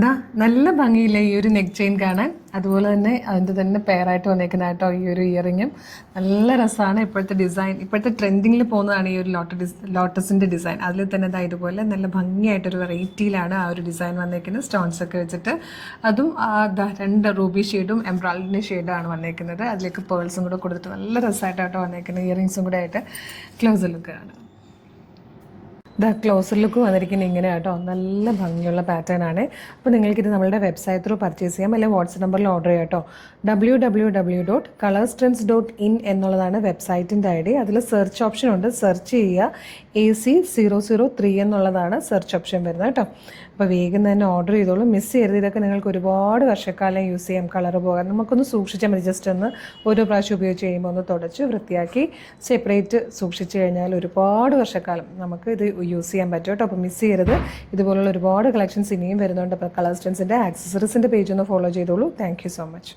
ദാ നല്ല ഭംഗിയില്ലേ ഈ ഒരു നെക്ക് ചെയിൻ കാണാൻ. അതുപോലെ തന്നെ അതിൻ്റെ തന്നെ പെയറായിട്ട് വന്നേക്കുന്ന കേട്ടോ ഈ ഒരു ഇയറിങ്ങും നല്ല രസമാണ്. ഇപ്പോഴത്തെ ഡിസൈൻ, ഇപ്പോഴത്തെ ട്രെൻഡിങ്ങിൽ പോകുന്നതാണ് ഈ ഒരു ലോട്ടസിൻ്റെ ഡിസൈൻ. അതിൽ തന്നെ ഇതാ ഇതുപോലെ നല്ല ഭംഗിയായിട്ടൊരു വെറൈറ്റിയിലാണ് ആ ഒരു ഡിസൈൻ വന്നേക്കുന്നത്, സ്റ്റോൺസ് ഒക്കെ വെച്ചിട്ട്. അതും രണ്ട് റൂബി ഷെയ്ഡും എംബ്രോയിഡറി ഷെയ്ഡാണ് വന്നേക്കുന്നത്. അതിലേക്ക് പേൾസും കൂടെ കൊടുത്തിട്ട് നല്ല രസമായിട്ടോ വന്നേക്കുന്നത്. ഇയറിങ്സും കൂടെ ആയിട്ട് ക്ലോസ് ലുക്കാണ്. ക്ലോസർ ലുക്ക് വന്നിരിക്കുന്നത് ഇങ്ങനെ കേട്ടോ, നല്ല ഭംഗിയുള്ള പാറ്റേൺ ആണ്. അപ്പോൾ നിങ്ങൾക്കിത് നമ്മളുടെ വെബ്സൈറ്റ് ത്രൂ പർച്ചേസ് ചെയ്യാം, അല്ലെങ്കിൽ വാട്സപ്പ് നമ്പറിൽ ഓർഡർ ചെയ്യാം കേട്ടോ. www.colorstrends.in എന്നുള്ളതാണ് വെബ്സൈറ്റിൻ്റെ ID. അതിൽ സെർച്ച് ഓപ്ഷൻ ഉണ്ട്, സെർച്ച് ചെയ്യുക. AC003 എന്നുള്ളതാണ് സെർച്ച് ഓപ്ഷൻ വരുന്നത് കേട്ടോ. അപ്പോൾ വേഗം തന്നെ ഓർഡർ ചെയ്തോളൂ, മിസ് ചെയ്യരുത്. ഇതൊക്കെ നിങ്ങൾക്ക് ഒരുപാട് വർഷക്കാലം യൂസ് ചെയ്യാം, കളർ പോകാൻ. നമുക്കൊന്ന് സൂക്ഷിച്ചാൽ മതി, ജസ്റ്റ് ഒന്ന് ഓരോ പ്രാവശ്യം ഉപയോഗിച്ച് കഴിയുമ്പോൾ ഒന്ന് തുടച്ച് വൃത്തിയാക്കി സെപ്പറേറ്റ് സൂക്ഷിച്ച് കഴിഞ്ഞാൽ ഒരുപാട് വർഷക്കാലം നമുക്ക് ഇത് യൂസ് ചെയ്യാൻ പറ്റും കേട്ടോ. അപ്പോൾ മിസ് ചെയ്യരുത്. ഇതുപോലുള്ള ഒരുപാട് കളക്ഷൻസ് ഇനിയും വരുന്നുണ്ട്. അപ്പോൾ കളർ സ്ട്രെൻസിൻ്റെ ആക്സസറീസിൻ്റെ പേജ് ഒന്ന് ഫോളോ ചെയ്തോളൂ. Thank you so much.